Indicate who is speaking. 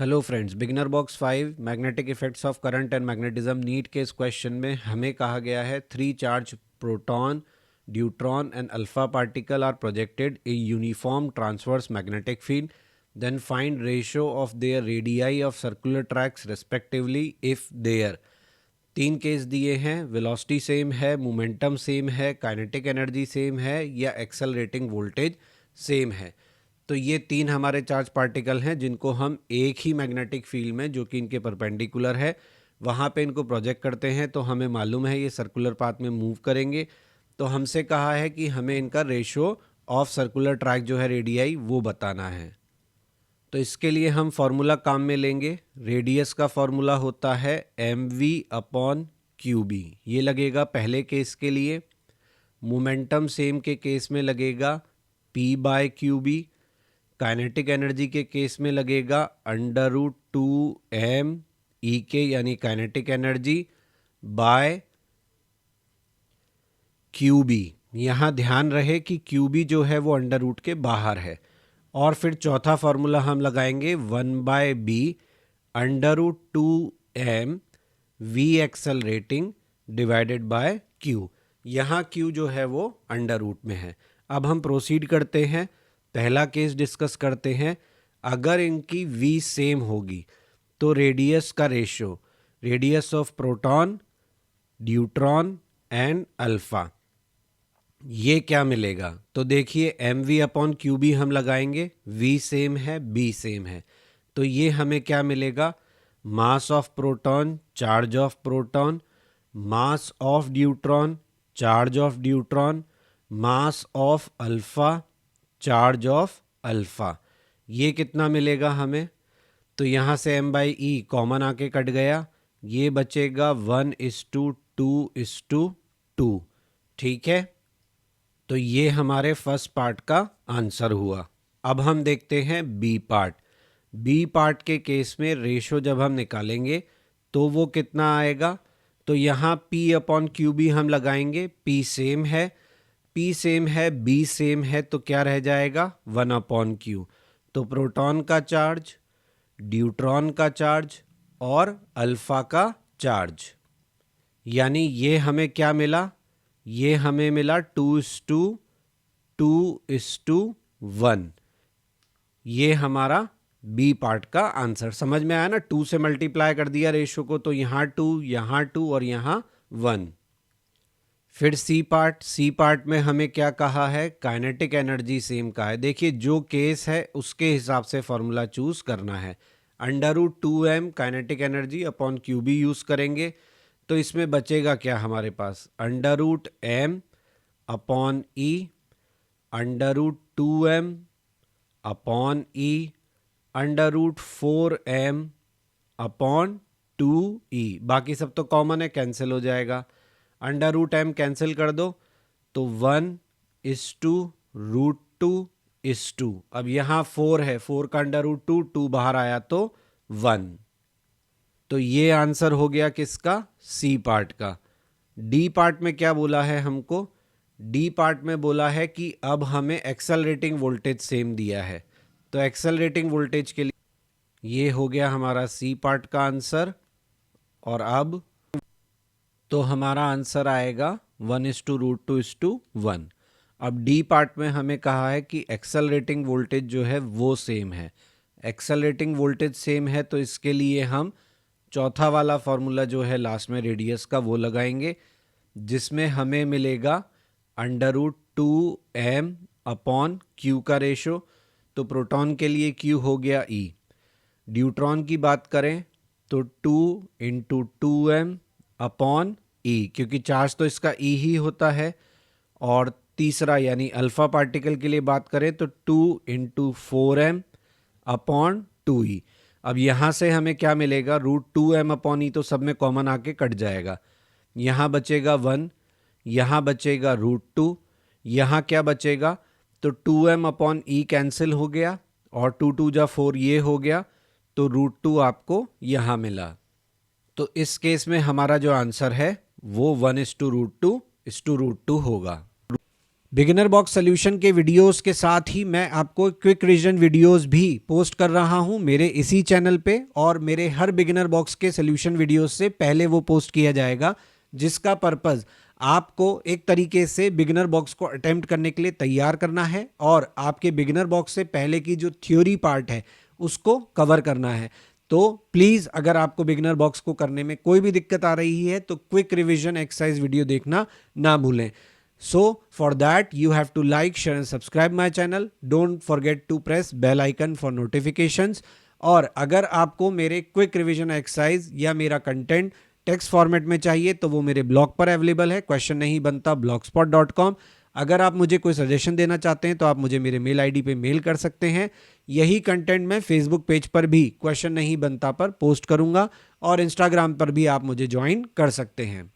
Speaker 1: Hello friends, beginner box 5 magnetic effects of current and magnetism NEET के इस question में हमें कहा गया है 3 charge proton, deuteron and alpha particle are projected a uniform transverse magnetic field, then find ratio of their radii of circular tracks respectively if their. 3 case दिए हैं, velocity same है, मोमेंटम सेम है, kinetic energy same है या accelerating voltage same है। तो ये 3 हमारे चार्ज पार्टिकल हैं जिनको हम एक ही मैग्नेटिक फील्ड में, जो कि इनके परपेंडिकुलर है, वहाँ पे इनको प्रोजेक्ट करते हैं। तो हमें मालूम है ये सर्कुलर पाथ में मूव करेंगे। तो हमसे कहा है कि हमें इनका रेशो ऑफ सर्कुलर ट्रैक जो है रेडियाई वो बताना है। तो इसके लिए हम फॉर्मूला काम में लेंगे। रेडियस का फॉर्मूला होता है mv/qb, ये लगेगा पहले केस के लिए। मोमेंटम सेम के केस में लगेगा p/qb। काइनेटिक एनर्जी के केस में लगेगा √2m ई के यानी काइनेटिक एनर्जी बाय क्यूबी। यहाँ ध्यान रहे कि क्यूबी जो है वो अंडर रूट के बाहर है। और फिर चौथा फॉर्मूला हम लगाएंगे 1/b √2m v accelerating divided by q। यहाँ q जो है वो अंडर रूट में है। अब हम प्रोसीड करते हैं, पहला केस डिस्कस करते हैं। अगर इनकी v सेम होगी तो रेडियस का ratio, radius of proton, deuteron and alpha, ये क्या मिलेगा। तो देखिए mv/qb हम लगाएंगे, v सेम है, b सेम है, तो ये हमें क्या मिलेगा, mass of proton, charge of proton, mass of deuteron, charge of deuteron, mass of alpha, charge of alpha. ये कितना मिलेगा हमें। तो यहाँ से m/e कॉमन आके कट गया, ये बचेगा 1:2:2। ठीक है, तो ये हमारे फर्स्ट पार्ट का आंसर हुआ। अब हम देखते हैं बी पार्ट। बी पार्ट के केस में रेशो जब हम निकालेंगे तो वो कितना आएगा। तो यहाँ p/qb हम लगाएंगे, p सेम है, p सेम है, b सेम है, तो क्या रह जाएगा 1/q। तो प्रोटॉन का चार्ज, ड्यूट्रॉन का चार्ज और अल्फा का चार्ज, यानी ये हमें क्या मिला, ये हमें मिला 2:2:1। ये हमारा बी पार्ट का आंसर। समझ में आया ना, 2 से मल्टीप्लाई कर दिया रेशो को, तो यहाँ 2 और यहाँ 1। फिर सी पार्ट। सी पार्ट में हमें क्या कहा है, काइनेटिक एनर्जी सेम का है। देखिए जो केस है उसके हिसाब से फॉर्मूला चूज करना है। √2m kinetic energy upon q B use करेंगे। तो इसमें बचेगा क्या हमारे पास, √m/e √2m/e √4m/2e। बाकी सब तो कॉमन है, कैंसिल हो जाएगा। √m कैंसिल कर दो तो 1:√2:2। अब यहाँ 4 है, 4 का √2, 2 बाहर आया तो 1। तो ये आंसर हो गया किसका, सी पार्ट का। डी पार्ट में क्या बोला है हमको, डी पार्ट में बोला है कि अब हमें एक्सेलरेटिंग वोल्टेज सेम दिया है। तो एक्सेलरेटिंग वोल्टेज के लिए ये हो गया हमारा सी पार्ट का आंसर। और अब तो हमारा आंसर आएगा 1:√2:1। अब डी पार्ट में हमें कहा है कि एक्सेलरेटिंग वोल्टेज जो है वो सेम है। एक्सेलरेटिंग वोल्टेज सेम है तो इसके लिए हम चौथा वाला फॉर्मूला जो है लास्ट में रेडियस का वो लगाएंगे, जिसमें हमें मिलेगा √2m/q का रेशो। तो प्रोटॉन के लिए q हो गया e। ड्यूट्रॉन की बात करें तो 2:2m/e, क्योंकि चार्ज तो इसका e ही होता है। और तीसरा यानी अल्फा पार्टिकल के लिए बात करें तो 2:4m/2e। अब यहाँ से हमें क्या मिलेगा, √2m/e तो सब में कॉमन आके कट जाएगा। यहाँ बचेगा 1, यहाँ बचेगा √2, यहाँ क्या बचेगा, तो 2m/e कैंसिल हो गया और 2×2=4 ये हो गया, तो √2 आपको यहाँ मिला। तो इस केस में हमारा जो आंसर है वो 1:√2:2 होगा। बिगिनर बॉक्स सोल्यूशन के वीडियोस के साथ ही मैं आपको क्विक रिवीजन वीडियोस भी पोस्ट कर रहा हूं मेरे इसी चैनल पे, और मेरे हर बिगिनर बॉक्स के सोल्यूशन वीडियोस से पहले वो पोस्ट किया जाएगा, जिसका पर्पस आपको एक तरीके से बिगिनर बॉक्स को अटेम्प्ट करने के लिए तैयार करना है और आपके बिगिनर बॉक्स से पहले की जो थ्योरी पार्ट है उसको कवर करना है। तो प्लीज़ अगर आपको बिगिनर बॉक्स को करने में कोई भी दिक्कत आ रही है तो क्विक रिवीजन एक्सरसाइज वीडियो देखना ना भूलें। So for that you have to like, share and subscribe my channel. Don't forget to press bell icon for notifications. और अगर आपको मेरे क्विक रिवीजन एक्सरसाइज या मेरा कंटेंट टेक्स्ट फॉर्मेट में चाहिए तो वो मेरे ब्लॉग पर अवेलेबल है, क्वेश्चन नहीं बनता blogspot.com। अगर आप मुझे कोई सजेशन देना चाहते हैं तो आप मुझे मेरे मेल आईडी पे मेल कर सकते हैं। यही कंटेंट मैं फेसबुक पेज पर भी क्वेश्चन नहीं बनता पर पोस्ट करूंगा और इंस्टाग्राम पर भी आप मुझे ज्वाइन कर सकते हैं।